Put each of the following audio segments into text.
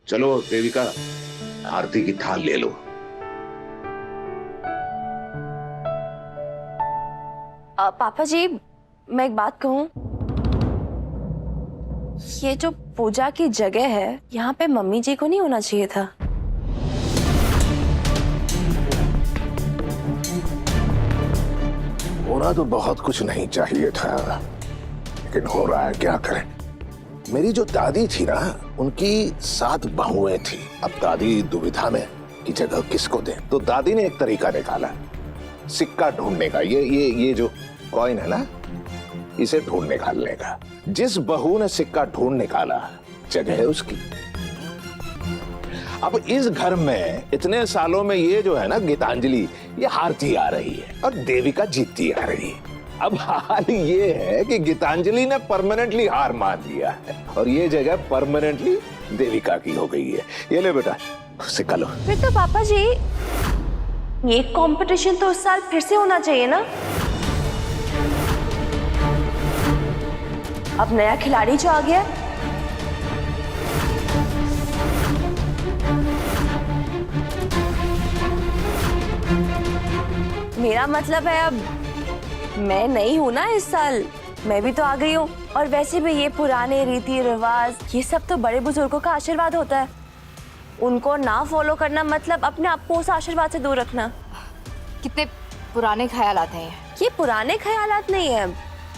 चलो देविका, आरती की थाल ले लो। पापा जी, मैं एक बात कहूं, ये जो पूजा की जगह है, यहाँ पे मम्मी जी को नहीं होना चाहिए था। होना तो बहुत कुछ नहीं चाहिए था, लेकिन हो रहा है, क्या करें। मेरी जो दादी थी ना, उनकी 7 बहुएं थी। अब दादी दुविधा में कि जगह किसको दे, तो दादी ने एक तरीका निकाला, सिक्का ढूंढने का। ये जो कॉइन है ना, इसे ढूंढ निकालने का। जिस बहू ने सिक्का ढूंढ निकाला, जगह है उसकी। अब इस घर में इतने सालों में ये जो है ना गीतांजलि, ये हारती आ रही है और देविका जीतती आ रही है। अब हाल ये है कि गीतांजलि ने परमानेंटली हार मान लिया है और ये जगह परमानेंटली देविका की हो गई है। ये ले बेटा, सिक्का लो। फिर तो पापा जी, ये कंपटीशन तो इस साल फिर से होना चाहिए ना। अब नया खिलाड़ी जो आ गया, मेरा मतलब है अब मैं नहीं हूं ना इस साल, मैं भी तो आ गई हूँ। और वैसे भी ये पुराने रीति रिवाज, ये सब तो बड़े बुजुर्गों का आशीर्वाद होता है, उनको ना फॉलो करना मतलब अपने आप को उस आशीर्वाद से दूर रखना। कितने पुराने ख्यालात हैं ये पुराने ख्यालात नहीं है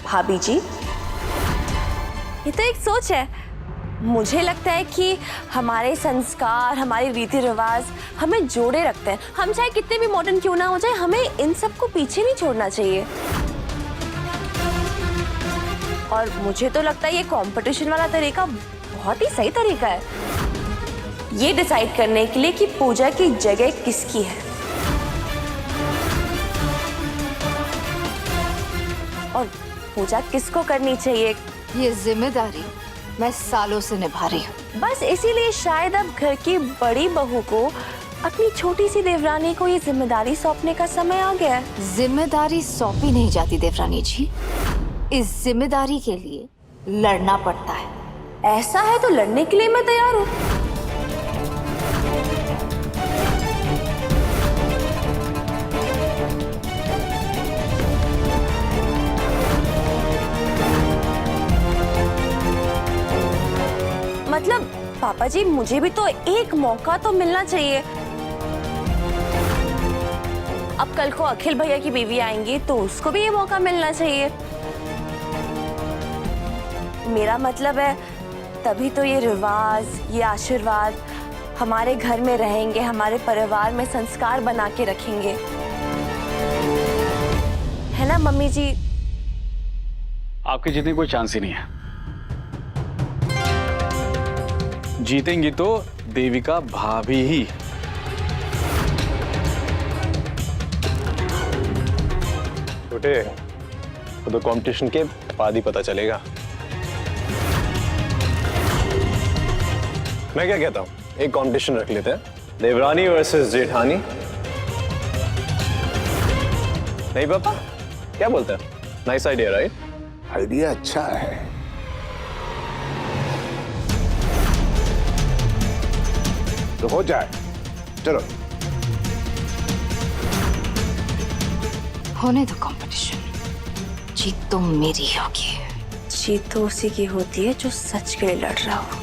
भाभी जी, ये तो एक सोच है। मुझे लगता है कि हमारे संस्कार, हमारे रीति रिवाज हमें जोड़े रखते हैं। हम चाहे कितने भी मॉडर्न क्यों ना हो जाए, हमें इन सब को पीछे नहीं छोड़ना चाहिए। और मुझे तो लगता है ये कंपटीशन वाला तरीका बहुत ही सही तरीका है, ये डिसाइड करने के लिए कि पूजा की जगह किसकी है और पूजा किसको करनी चाहिए। ये जिम्मेदारी मैं सालों से निभा रही हूँ। बस इसीलिए शायद अब घर की बड़ी बहू को अपनी छोटी सी देवरानी को ये जिम्मेदारी सौंपने का समय आ गया है। जिम्मेदारी सौंपी नहीं जाती देवरानी जी, इस जिम्मेदारी के लिए लड़ना पड़ता है। ऐसा है तो लड़ने के लिए मैं तैयार हूँ। मतलब पापा जी, मुझे भी तो एक मौका तो मिलना चाहिए। अब कल को अखिल भैया की बीवी आएंगी तो उसको भी ये मौका मिलना चाहिए। मेरा मतलब है, तभी तो ये रिवाज, ये आशीर्वाद हमारे घर में रहेंगे, हमारे परिवार में संस्कार बना के रखेंगे, है ना मम्मी जी? आपके जीतने कोई चांस ही नहीं है। जीतेंगी तो देविका भाभी ही। छोटे, तो कंपटीशन के बाद ही पता चलेगा। मैं क्या कहता हूँ, एक कंपटीशन रख लेते हैं, देवरानी वर्सेस जेठानी। नहीं पापा, क्या बोलते हैं? Nice idea, right? आइडिया अच्छा है। तो हो जाए, चलो। होने दो कंपटीशन, जीत तो मेरी होगी। जीत तो उसी की होती है जो सच के लिए लड़ रहा हो।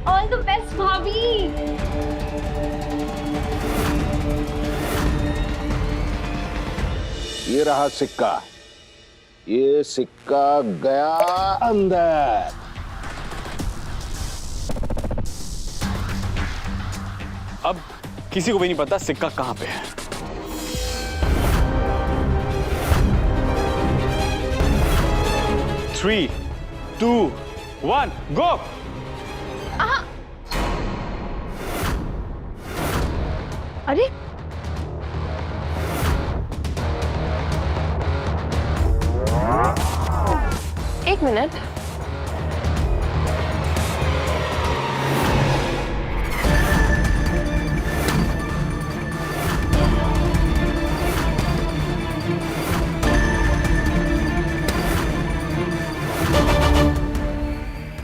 ऑल द बेस्ट भाभी। ये रहा सिक्का, ये सिक्का गया अंदर। अब किसी को भी नहीं पता सिक्का कहां पे है। थ्री, 2, 1, गो। अरे एक मिनट,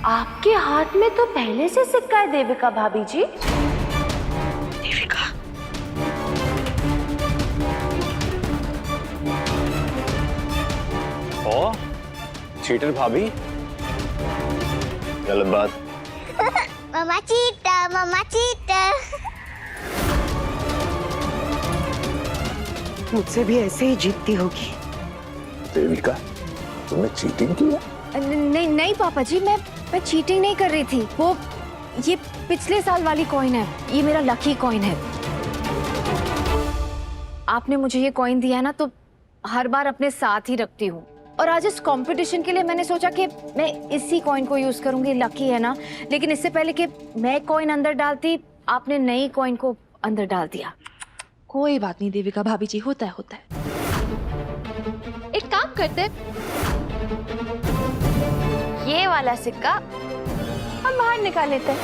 आप आपके हाथ में तो पहले से सिक्का है देविका भाभी जी। देविका, ओ चीटर भाभी, गलत बात। मम्मा चीटर, मम्मा चीटर। मुझसे भी ऐसे ही जीतती होगी। देविका, तुमने चीटिंग की है? नहीं नहीं पापा जी, मैं चीटिंग नहीं कर रही थी। वो ये पिछले साल वाली कॉइन है, ये मेरा लकी कॉइन है। आपने मुझे ये कॉइन दिया है ना, तो हर बार अपने साथ ही रखती हूँ। और आज इस कंपटीशन के लिए मैंने सोचा कि मैं इसी कॉइन को यूज करूंगी, लकी है ना। लेकिन इससे पहले कि मैं कॉइन अंदर डालती, आपने नई कॉइन को अंदर डाल दिया। कोई बात नहीं देविका भाभी जी, होता है होता है। एक काम करते, ये वाला सिक्का हम बाहर निकाल लेते हैं।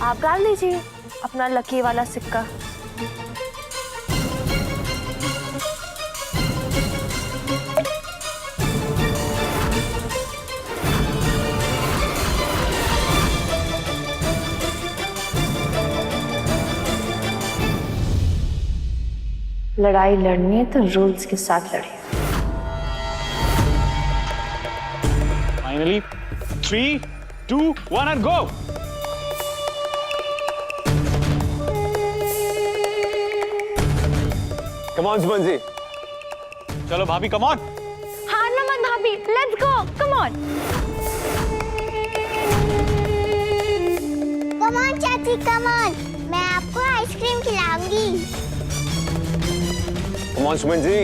आप डाल दीजिए अपना लकी वाला सिक्का। लड़ाई लड़नी है तो रूल्स के साथ लड़े। Finally 3, 2, 1 and go। Come on Suman ji. चलो भाभी, कम ऑन। हारना मत भाभी, let's go, come on. Come on चाची, कम ऑन। मैं आपको आइसक्रीम खिलाऊंगी। कम ऑन सुमन जी।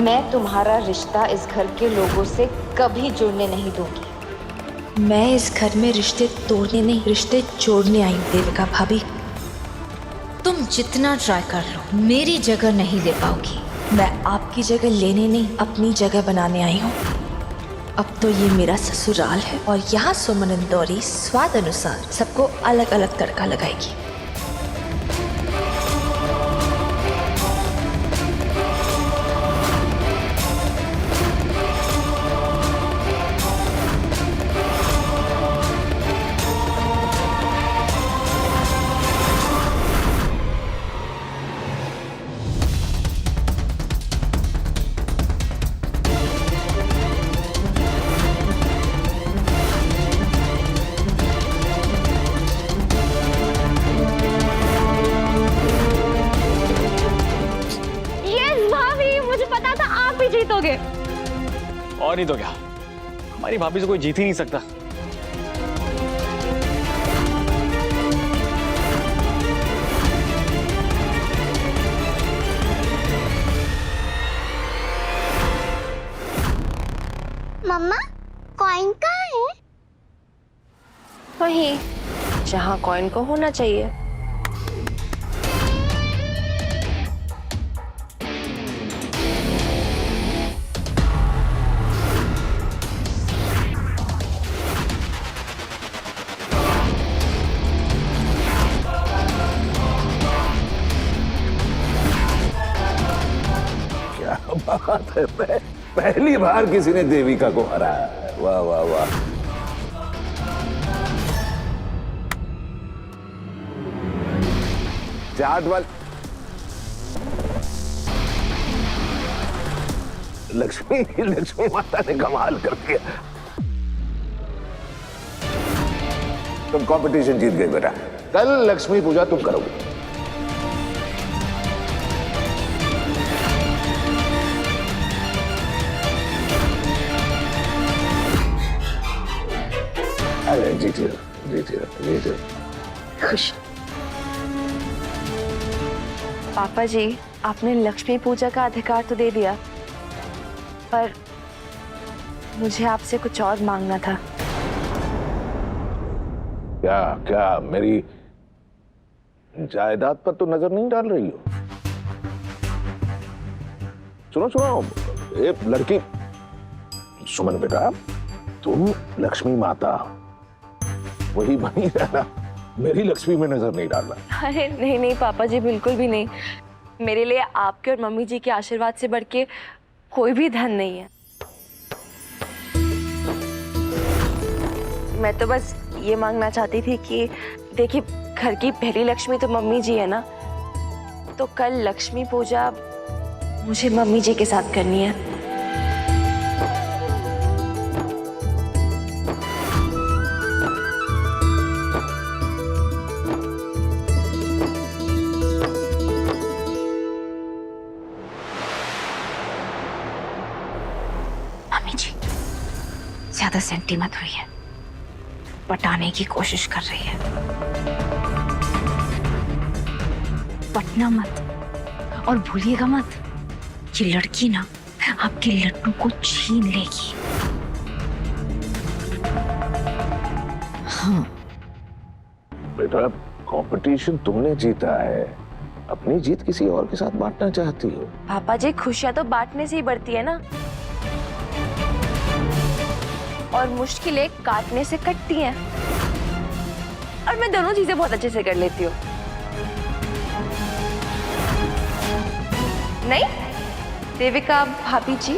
मैं तुम्हारा रिश्ता इस घर के लोगों से कभी जुड़ने नहीं दूंगी। मैं इस घर में रिश्ते तोड़ने नहीं, रिश्ते जोड़ने आई हूँ देविका भाभी। तुम जितना ट्राई कर लो, मेरी जगह नहीं ले पाओगी। मैं आपकी जगह लेने नहीं, अपनी जगह बनाने आई हूँ। अब तो ये मेरा ससुराल है और यहाँ सुमन इंदौरी स्वाद अनुसार सबको अलग अलग तड़का लगाएगी। जीतोगे। और नहीं तो क्या, हमारी भाभी से कोई जीत ही नहीं सकता। मम्मा, कॉइन कहाँ है? वहीं जहाँ कॉइन को होना चाहिए। बात है, पहली बार किसी ने देविका को हराया। वाह वाह वाह। चाट वाल लक्ष्मी माता ने कमाल कर दिया। तुम कंपटीशन जीत गई बेटा। कल लक्ष्मी पूजा तुम करोगे। अरे जीते खुश। पापा जी, आपने लक्ष्मी पूजा का अधिकार तो दे दिया, पर मुझे आपसे कुछ और मांगना था। क्या क्या मेरी जायदाद पर तो नजर नहीं डाल रही हो? सुनो सुनो, ये लड़की, सुमन बेटा, तुम लक्ष्मी माता वही बनी रहना, मेरी लक्ष्मी में नजर नहीं डालना। अरे नहीं नहीं पापा जी, बिल्कुल भी नहीं। मेरे लिए आपके और मम्मी जी के आशीर्वाद से बढ़ के कोई भी धन नहीं है। मैं तो बस ये मांगना चाहती थी कि देखिए, घर की पहली लक्ष्मी तो मम्मी जी है ना, तो कल लक्ष्मी पूजा मुझे मम्मी जी के साथ करनी है। मम्मी जी ज्यादा सेंटी मत हुई है, पटाने की कोशिश कर रही है। पटना मत, और भूलिएगा मत, ये लड़की ना आपके लड्डू को छीन लेगी। हाँ बेटा, कंपटीशन तुमने जीता है, अपनी जीत किसी और के साथ बांटना चाहती हो। पापा जी, खुशियां तो बांटने से ही बढ़ती है ना, और मुश्किलें काटने से कटती हैं, और मैं दोनों चीजें बहुत अच्छे से कर लेती हूँ। नहीं देविका भाभी जी?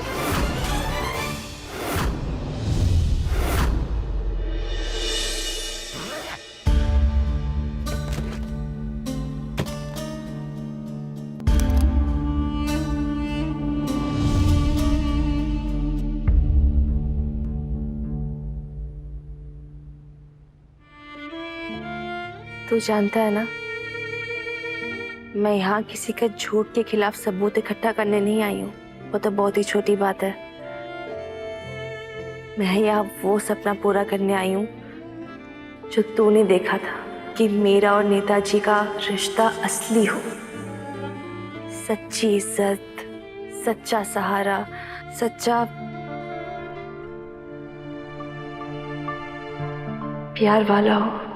तू जानता है ना, मैं यहाँ किसी का झूठ के खिलाफ सबूत इकट्ठा करने नहीं आई हूँ, वो तो बहुत ही छोटी बात है। मैं यहाँ वो सपना पूरा करने आई हूँ जो तूने देखा था, कि मेरा और नेताजी का रिश्ता असली हो, सच्ची इज्जत, सच्चा सहारा, सच्चा प्यार वाला हो।